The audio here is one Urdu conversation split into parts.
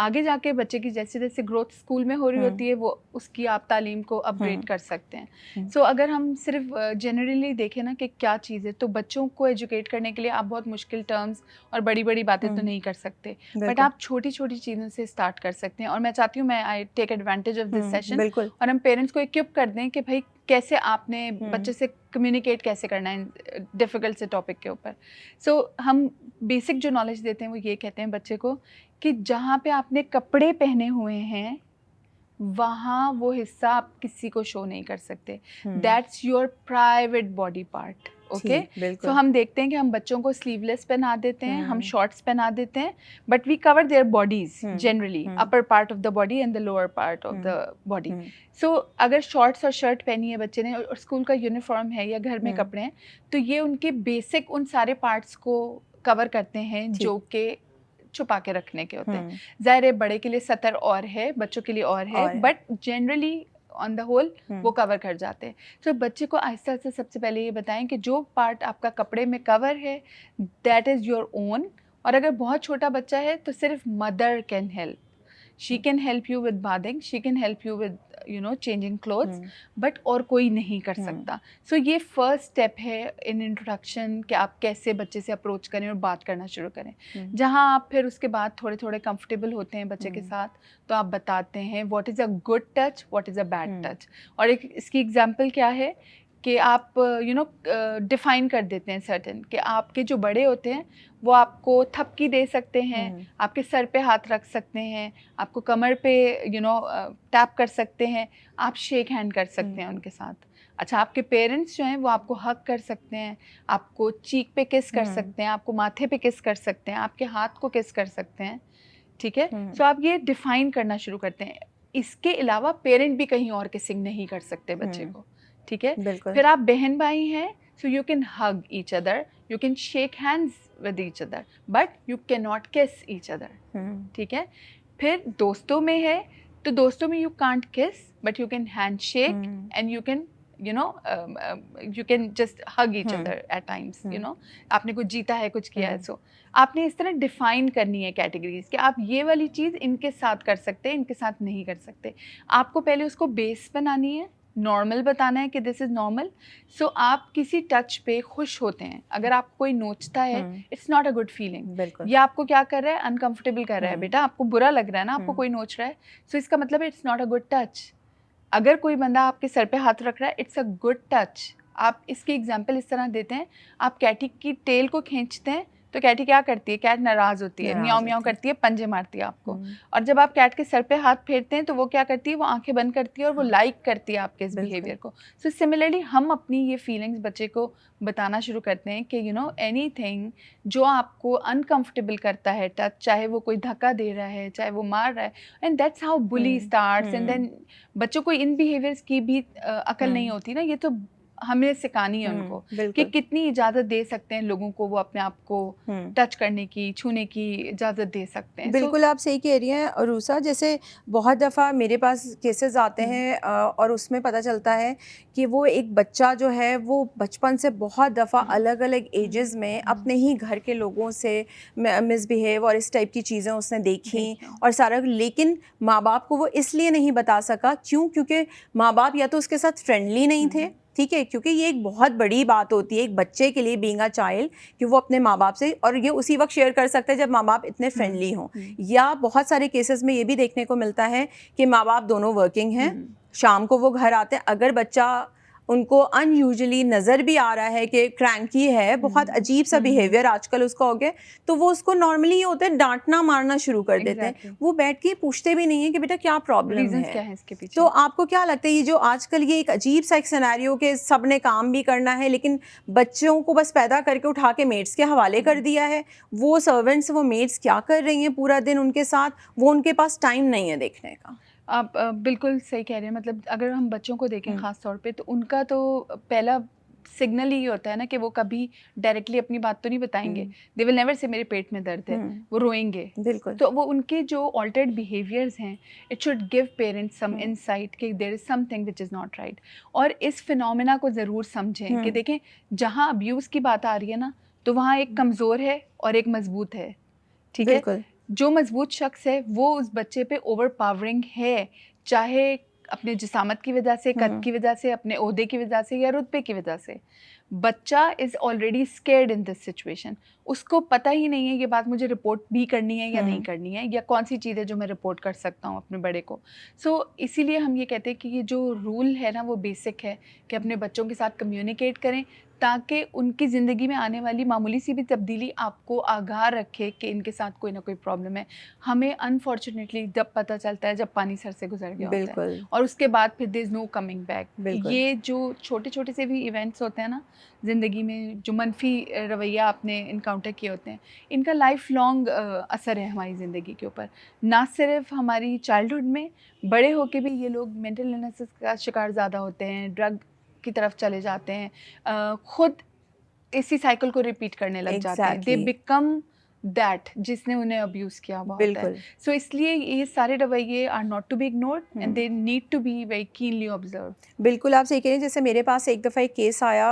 آگے جا کے بچے کی جیسے جیسے گروتھ اسکول میں ہو رہی ہوتی ہے وہ اس کی آپ تعلیم کو اپ گریڈ کر سکتے ہیں. سو اگر ہم صرف جنرلی دیکھیں نا کہ کیا چیز ہے, تو بچوں کو ایجوکیٹ کرنے کے لیے آپ بہت مشکل ٹرمز اور بڑی بڑی باتیں تو نہیں کر سکتے, بٹ آپ چھوٹی چھوٹی چیزوں سے اسٹارٹ کر سکتے ہیں. اور میں چاہتی ہوں میں I take advantage of this session, اور ہم پیرنٹس کو اکوپ کر دیں کہ بھائی کیسے آپ نے بچے سے کمیونیکیٹ کیسے کرنا ہے ڈیفیکلٹ سے ٹاپک کے اوپر. سو ہم بیسک جو نالج دیتے ہیں وہ یہ کہتے ہیں بچے کو کہ جہاں پہ آپ نے کپڑے پہنے ہوئے ہیں وہاں وہ حصہ آپ کسی کو شو نہیں کر سکتے. That's your private body part. Okay, so ہم دیکھتے ہیں کہ ہم بچوں کو سلیو لیس پہنا دیتے ہیں, ہم شارٹس پہنا دیتے ہیں, but we cover their bodies generally, upper part of the body and the lower part of the body. So اگر شارٹس اور شرٹ پہنی ہے بچے نے اور اسکول کا یونیفارم ہے یا گھر میں کپڑے ہیں, تو یہ ان کے بیسک ان سارے پارٹس کو کور کرتے ہیں جو کہ چھپا کے رکھنے کے ہوتے ہیں. ظاہر ہے بڑے کے لیے سطر اور ہے, بچوں کے لیے اور ہے, but generally on the whole وہ کور کر جاتے ہیں. تو بچے کو آہستہ آہستہ سب سے پہلے یہ بتائیں کہ جو پارٹ آپ کا کپڑے میں کور ہے دیٹ از یور اون. اور اگر بہت چھوٹا بچہ ہے تو صرف mother can help. She can help you with bathing, she can help you with changing clothes, but اور کوئی نہیں کر سکتا. سو یہ فرسٹ اسٹیپ ہے ان انٹروڈکشن کہ آپ کیسے بچے سے اپروچ کریں اور بات کرنا شروع کریں. جہاں آپ پھر اس کے بعد تھوڑے تھوڑے کمفرٹیبل ہوتے ہیں بچے کے ساتھ, تو آپ بتاتے ہیں what is a good touch, what is a bad touch. اور ایک اس کی ایگزامپل کیا ہے کہ آپ ڈیفائن کر دیتے ہیں سرٹن کہ آپ کے جو بڑے ہوتے ہیں وہ آپ کو تھپکی دے سکتے ہیں, آپ کے سر پہ ہاتھ رکھ سکتے ہیں, آپ کو کمر پہ ٹیپ کر سکتے ہیں, آپ شیک ہینڈ کر سکتے ہیں ان کے ساتھ. اچھا, آپ کے پیرنٹس جو ہیں وہ آپ کو ہگ کر سکتے ہیں, آپ کو چیک پہ کس کر سکتے ہیں, آپ کو ماتھے پہ کس کر سکتے ہیں, آپ کے ہاتھ کو کس کر سکتے ہیں. ٹھیک ہے, سو آپ یہ ڈیفائن کرنا شروع کرتے ہیں. اس کے علاوہ پیرنٹ بھی کہیں اور کسنگ نہیں کر سکتے بچے کو. ٹھیک ہے, پھر آپ بہن بھائی ہیں, so you can hug each other, you can shake hands with each other, but you can not کس ایچ ادر. ٹھیک ہے, پھر دوستوں میں ہے تو دوستوں میں یو کانٹ کس, but you can hand shake and you can you can just hug each other at times, آپ نے کچھ جیتا ہے, کچھ کیا ہے. سو آپ نے اس طرح ڈیفائن کرنی ہے کیٹیگریز کہ آپ یہ والی چیز ان کے ساتھ کر سکتے ہیں, ان کے ساتھ نہیں کر سکتے. آپ کو پہلے اس کو بیس بنانی ہے, نارمل بتانا ہے کہ دس از نارمل. سو آپ کسی ٹچ پہ خوش ہوتے ہیں, اگر آپ کوئی نوچتا ہے it's not a good feeling. یہ آپ کو کیا کر رہا ہے, انکمفرٹیبل کر رہا ہے. بیٹا آپ کو برا لگ رہا ہے نا, آپ کو کوئی نوچ رہا ہے, سو اس کا مطلب it's not a good touch. اگر کوئی بندہ آپ کے سر پہ ہاتھ رکھ رہا ہے اٹس اے گڈ ٹچ. آپ اس کی ایگزامپل اس طرح دیتے ہیں, آپ کیٹی کی ٹیل کو کھینچتے ہیں تو کیٹی کیا کرتی ہے, کیٹ ناراض ہوتی ہے, میاؤں میاؤں کرتی ہے, پنجے مارتی ہے آپ کو. اور جب آپ کیٹ کے سر پہ ہاتھ پھیرتے ہیں تو وہ کیا کرتی ہے, وہ آنکھیں بند کرتی ہے اور وہ لائک کرتی ہے آپ کے اس بیہیویئر کو. سو سملرلی ہم اپنی یہ فیلنگس بچے کو بتانا شروع کرتے ہیں کہ اینی تھنگ جو آپ کو انکمفرٹیبل کرتا ہے ٹچ, چاہے وہ کوئی دھکا دے رہا ہے, چاہے وہ مار رہا ہے, اینڈ دیٹس ہاؤ بلی اسٹارٹس. اینڈ دین بچوں کو ان بیہیویئرس کی بھی عقل نہیں ہوتی نا, یہ تو ہمیں سکھانی ہے ان کو کہ کتنی اجازت دے سکتے ہیں لوگوں کو وہ اپنے آپ کو ٹچ کرنے کی, چھونے کی اجازت دے سکتے ہیں. بالکل آپ صحیح کہہ رہی ہیں عروسہ. جیسے بہت دفعہ میرے پاس کیسز آتے ہیں اور اس میں پتہ چلتا ہے کہ وہ ایک بچہ جو ہے وہ بچپن سے بہت دفعہ الگ الگ ایجز میں اپنے ہی گھر کے لوگوں سے مس بیہیو اور اس ٹائپ کی چیزیں اس نے دیکھیں اور سارا, لیکن ماں باپ کو وہ اس لیے نہیں بتا سکا. کیوں؟ کیونکہ ماں باپ یا تو اس کے ساتھ فرینڈلی نہیں تھے. ٹھیک ہے, کیونکہ یہ ایک بہت بڑی بات ہوتی ہے ایک بچے کے لیے بینگ اے چائلڈ کہ وہ اپنے ماں باپ سے, اور یہ اسی وقت شیئر کر سکتے ہیں جب ماں باپ اتنے فرینڈلی ہوں. یا بہت سارے کیسز میں یہ بھی دیکھنے کو ملتا ہے کہ ماں باپ دونوں ورکنگ ہیں, شام کو وہ گھر آتے ہیں, اگر بچہ ان کو ان یوزلی نظر بھی آ رہا ہے کہ کرینکی ہے, بہت عجیب سا بیہیویئر آج کل اس کا ہو گیا, تو وہ اس کو نارملی یہ ہوتا ہے ڈانٹنا مارنا شروع کر دیتے ہیں. وہ بیٹھ کے پوچھتے بھی نہیں ہیں کہ بیٹا کیا پرابلم ہے. تو آپ کو کیا لگتا ہے یہ جو آج کل یہ ایک عجیب سا ایک سینیریو کہ سب نے کام بھی کرنا ہے لیکن بچوں کو بس پیدا کر کے اٹھا کے میڈس کے حوالے کر دیا ہے, وہ سرونٹس وہ میڈس کیا کر رہی ہیں پورا دن ان کے ساتھ, وہ ان کے پاس ٹائم نہیں ہے دیکھنے کا. آپ بالکل صحیح کہہ رہے ہیں. مطلب اگر ہم بچوں کو دیکھیں خاص طور پہ, تو ان کا تو پہلا سگنل ہی ہوتا ہے نا کہ وہ کبھی ڈائریکٹلی اپنی بات تو نہیں بتائیں گے. دے ول نیور سے میرے پیٹ میں درد ہے, وہ روئیں گے. بالکل. تو وہ ان کے جو آلٹرڈ بیہیویئرز ہیں, it should give parents some insight کہ there is something which is not right. اور اس فنومینا کو ضرور سمجھیں کہ دیکھیں جہاں ابیوز کی بات آ رہی ہے نا, تو وہاں ایک کمزور ہے اور ایک مضبوط ہے. ٹھیک ہے, جو مضبوط شخص ہے وہ اس بچے پہ اوور پاورنگ ہے, چاہے اپنے جسامت کی وجہ سے, قد کی وجہ سے, اپنے عہدے کی وجہ سے یا رتبے کی وجہ سے. بچہ is already scared in this situation. اس کو پتہ ہی نہیں ہے یہ بات مجھے رپورٹ بھی کرنی ہے یا نہیں کرنی ہے, یا کون سی چیز ہے جو میں رپورٹ کر سکتا ہوں اپنے بڑے کو. سو اسی لیے ہم یہ کہتے ہیں کہ یہ جو رول ہے نا وہ بیسک ہے کہ اپنے بچوں کے ساتھ کمیونیکیٹ کریں, تاکہ ان کی زندگی میں آنے والی معمولی سی بھی تبدیلی آپ کو آگاہ رکھے کہ ان کے ساتھ کوئی نہ کوئی پرابلم ہے. ہمیں انفارچونیٹلی جب پتہ چلتا ہے جب پانی سر سے گزر گیا ہوتا ہے, اور اس کے بعد پھر دیر از نو کمنگ بیک. یہ جو چھوٹے چھوٹے سے بھی ایونٹس ہوتے ہیں نا زندگی میں, جو منفی رویہ آپ نے انکاؤنٹر کیے ہوتے ہیں, ان کا لائف لانگ اثر ہے ہماری زندگی کے اوپر. نہ صرف ہماری چائلڈہڈ میں, بڑے ہو کے بھی یہ لوگ مینٹل النیسز کا شکار زیادہ ہوتے ہیں, ڈرگ کی طرف چلے جاتے ہیں, خود اسی سائیکل کو ریپیٹ کرنے لگ جاتے ہیں. دے بیکم دیٹ جس نے انہیں ابیوز کیا ہوا ہوتا ہے. سو اس لیے یہ سارے رویے are not to be ignored and they need to be very keenly observe. بالکل آپ صحیح کہہ رہے ہیں. جیسے میرے پاس ایک دفعہ ایک کیس آیا,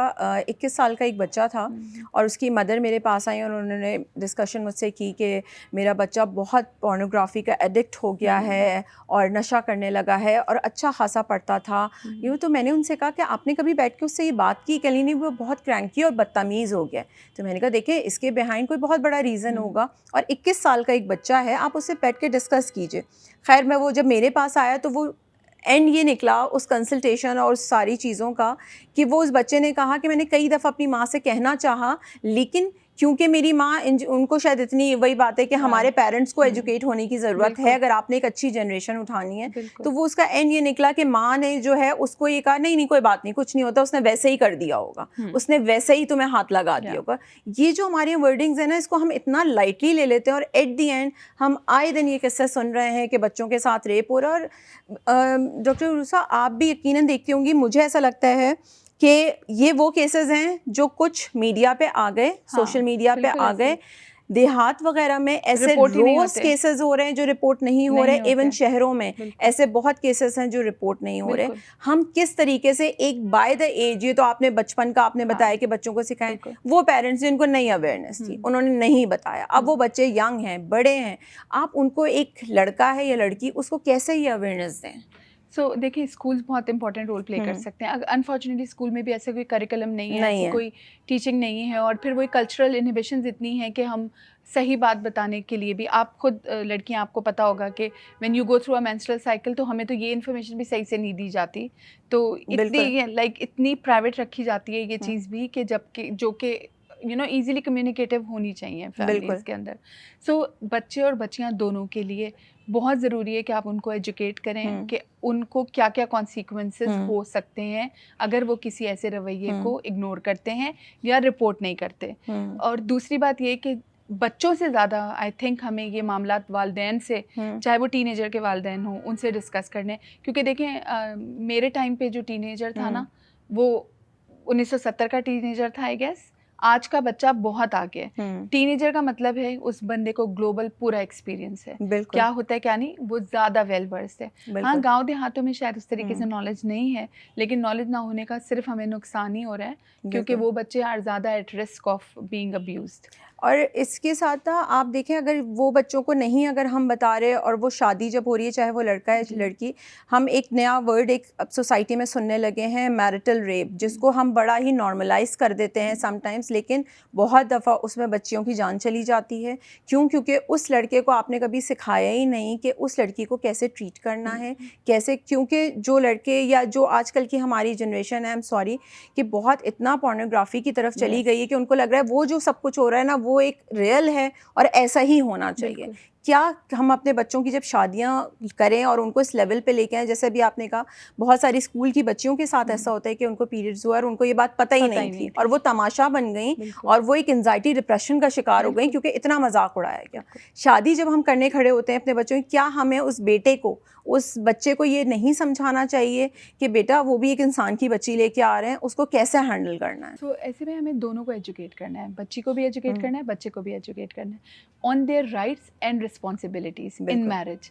21 سال کا ایک بچہ تھا, اور اس کی مدر میرے پاس آئی اور انہوں نے ڈسکشن مجھ سے کی کہ میرا بچہ بہت پورنوگرافی کا ایڈکٹ ہو گیا ہے اور نشہ کرنے لگا ہے, اور اچھا خاصا پڑھتا تھا. یوں تو میں نے ان سے کہا کہ آپ نے کبھی بیٹھ کے اس سے یہ بات کی کہ نہیں وہ بہت کرینکی اور بدتمیز ہو گیا. تو میں نے کہا دیکھیں اس کے بیہائنڈ کوئی بہت بڑا ریزن ہوگا, اور 21 سال کا ایک بچہ ہے, آپ اس سے بیٹھ کے ڈسکس کیجیے. خیر میں وہ جب میرے پاس آیا تو وہ اینڈ یہ نکلا اس کنسلٹیشن اور ساری چیزوں کا کہ وہ اس بچے نے کہا کہ میں نے کئی دفعہ اپنی ماں سے کہنا چاہا, لیکن کیونکہ میری ماں ان کو شاید اتنی وہی بات ہے کہ ہمارے پیرنٹس کو ایجوکیٹ ہونے کی ضرورت ہے اگر آپ نے ایک اچھی جنریشن اٹھانی ہے. تو وہ اس کا اینڈ یہ نکلا کہ ماں نے جو ہے اس کو یہ کہا نہیں کوئی بات نہیں, کچھ نہیں ہوتا, اس نے ویسے ہی کر دیا ہوگا, اس نے ویسے ہی تمہیں ہاتھ لگا دیا ہوگا. یہ جو ہماری ورڈنگز ہیں نا اس کو ہم اتنا لائٹلی لے لیتے ہیں, اور ایٹ دی اینڈ ہم آئے دن یہ قصے سن رہے ہیں کہ بچوں کے ساتھ ریپ ہو رہا ہے. اور ڈاکٹر عروسہ آپ بھی یقیناً دیکھتی ہوں گی, مجھے ایسا لگتا ہے کہ یہ وہ کیسز ہیں جو کچھ میڈیا پہ آ گئے, سوشل میڈیا پہ آ گئے. دیہات وغیرہ میں ایسے روز کیسز ہو رہے ہیں جو رپورٹ نہیں ہو رہے, ایون شہروں میں ایسے بہت کیسز ہیں جو رپورٹ نہیں ہو رہے. ہم کس طریقے سے ایک بائی دا ایج, یہ تو آپ نے بچپن کا آپ نے بتایا کہ بچوں کو سکھائیں, وہ پیرنٹس جن کو نہیں اویئرنیس تھی انہوں نے نہیں بتایا, اب وہ بچے ینگ ہیں, بڑے ہیں, آپ ان کو ایک لڑکا ہے یا لڑکی اس کو کیسے یہ اویئرنیس دیں؟ سو دیکھیں اسکولز بہت امپورٹنٹ رول پلے کر سکتے ہیں. انفارچونیٹلی اسکول میں بھی ایسا کوئی کریکولم نہیں ہے, ایسی کوئی ٹیچنگ نہیں ہے, اور پھر وہی کلچرل انہیبیشنز اتنی ہیں کہ ہم صحیح بات بتانے کے لیے بھی, آپ خود لڑکیاں آپ کو پتہ ہوگا کہ when you go through a menstrual cycle تو ہمیں تو یہ انفارمیشن بھی صحیح سے نہیں دی جاتی, تو اتنی لائک اتنی پرائیویٹ رکھی جاتی ہے یہ چیز بھی کہ جب کہ جو کہ ایزیلی کمیونیکیٹیو ہونی چاہیے فیملیز کے اندر. سو بچے اور بچیاں دونوں کے لیے بہت ضروری ہے کہ آپ ان کو ایجوکیٹ کریں کہ ان کو کیا کیا کانسیکوینسز ہو سکتے ہیں اگر وہ کسی ایسے رویے کو اگنور کرتے ہیں یا رپورٹ نہیں کرتے. اور دوسری بات یہ کہ بچوں سے زیادہ آئی تھنک ہمیں یہ معاملات والدین سے, چاہے وہ ٹین ایجر کے والدین ہوں, ان سے ڈسکس کرنے. کیونکہ دیکھیں میرے ٹائم پہ جو ٹین ایجر تھا نا وہ 1970 کا ٹین ایجر تھا آئی گیس. آج کا بچہ بہت آگے ہے. ٹین ایجر کا مطلب ہے اس بندے کو گلوبل پورا ایکسپیرینس ہے, کیا ہوتا ہے کیا نہیں, وہ زیادہ ویل ورسڈ ہے. ہاں گاؤں دیہاتوں میں شاید اس طریقے سے نالج نہیں ہے, لیکن نالج نہ ہونے کا صرف ہمیں نقصان ہی ہو رہا ہے, کیونکہ وہ بچے آر زیادہ at risk of being abused. اور اس کے ساتھ آپ دیکھیں اگر وہ بچوں کو نہیں اگر ہم بتا رہے, اور وہ شادی جب ہو رہی ہے چاہے وہ لڑکا ہے لڑکی, ہم ایک نیا ورڈ ایک سوسائٹی میں سننے لگے ہیں, میرٹل ریپ, جس کو ہم بڑا ہی نارملائز کر دیتے ہیں سم ٹائمز, لیکن بہت دفعہ اس میں بچیوں کی جان چلی جاتی ہے. کیوں؟ کیونکہ اس لڑکے کو آپ نے کبھی سکھایا ہی نہیں کہ اس لڑکی کو کیسے ٹریٹ کرنا ہے, کیسے, کیونکہ جو لڑکے یا جو آج کل کی ہماری جنریشن ہے, سوری کہ بہت اتنا پورنوگرافی کی طرف چلی گئی ہے کہ ان کو لگ رہا ہے وہ جو سب کچھ ہو رہا ہے نا وہ ایک ریئل ہے اور ایسا ہی ہونا چاہیے. کیا ہم اپنے بچوں کی جب شادیاں کریں اور ان کو اس لیول پہ لے کے آئیں, جیسے بھی آپ نے کہا بہت ساری اسکول کی بچیوں کے ساتھ ایسا ہوتا ہے کہ ان کو پیریڈز ہوا اور ان کو یہ بات پتہ ہی نہیں تھی, اور وہ تماشا بن گئیں اور وہ ایک انزائٹی ڈپریشن کا شکار ہو گئیں کیونکہ اتنا مذاق اڑایا گیا. شادی جب ہم کرنے کھڑے ہوتے ہیں اپنے بچوں کی, کیا ہمیں اس بیٹے کو, اس بچے کو یہ نہیں سمجھانا چاہیے کہ بیٹا وہ بھی ایک انسان کی بچی لے کے آ رہے ہیں, اس کو کیسے ہینڈل کرنا ہے؟ تو ایسے میں ہمیں دونوں کو ایجوکیٹ کرنا ہے, بچی کو بھی ایجوکیٹ کرنا ہے, بچے کو بھی ایجوکیٹ کرنا ہے on their rights and responsibilities in marriage.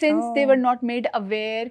since they were not made aware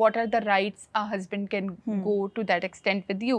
what are the rights a husband can go to that extent with you.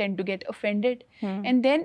tend to get offended. And then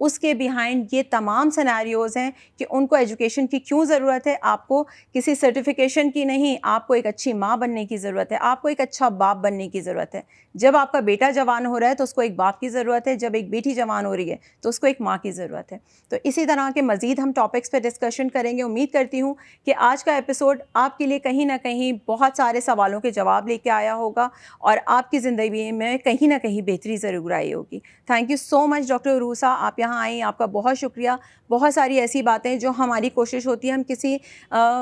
اس کے بیہائنڈ یہ تمام سیناریوز ہیں کہ ان کو ایجوکیشن کی کیوں ضرورت ہے. آپ کو کسی سرٹیفیکیشن کی نہیں, آپ کو ایک اچھی ماں بننے کی ضرورت ہے, آپ کو ایک اچھا باپ بننے کی ضرورت ہے. جب آپ کا بیٹا جوان ہو رہا ہے تو اس کو ایک باپ کی ضرورت ہے, جب ایک بیٹی جوان ہو رہی ہے تو اس کو ایک ماں کی ضرورت ہے. تو اسی طرح کے مزید ہم ٹاپکس پہ ڈسکشن کریں گے. امید کرتی ہوں کہ آج کا ایپیسوڈ آپ کے لیے کہیں نہ کہیں بہت سارے سوالوں کے جواب لے کے آیا ہوگا اور آپ کی زندگی میں کہیں نہ کہیں بہتری ضرور آئی ہوگی. Thank you so much doctor Aroosa, آپ یہاں آئیں, آپ کا بہت شکریہ. بہت ساری ایسی باتیں جو ہماری کوشش ہوتی ہے ہم کسی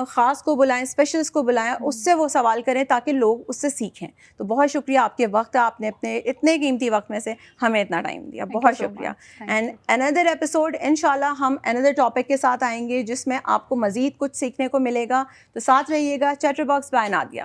خاص کو بلائیں, اسپیشلسٹ کو بلائیں, اس سے وہ سوال کریں تاکہ لوگ اس سے سیکھیں. تو بہت شکریہ آپ کے وقت, آپ نے اپنے اتنے قیمتی وقت میں سے ہمیں اتنا ٹائم دیا. بہت شکریہ. اینڈ اندر ایپیسوڈ انشاءاللہ ہم اندر ٹاپک کے ساتھ آئیں گے جس میں آپ کو مزید کچھ سیکھنے کو ملے گا. تو ساتھ رہیے گا. Chatter box by Nadia.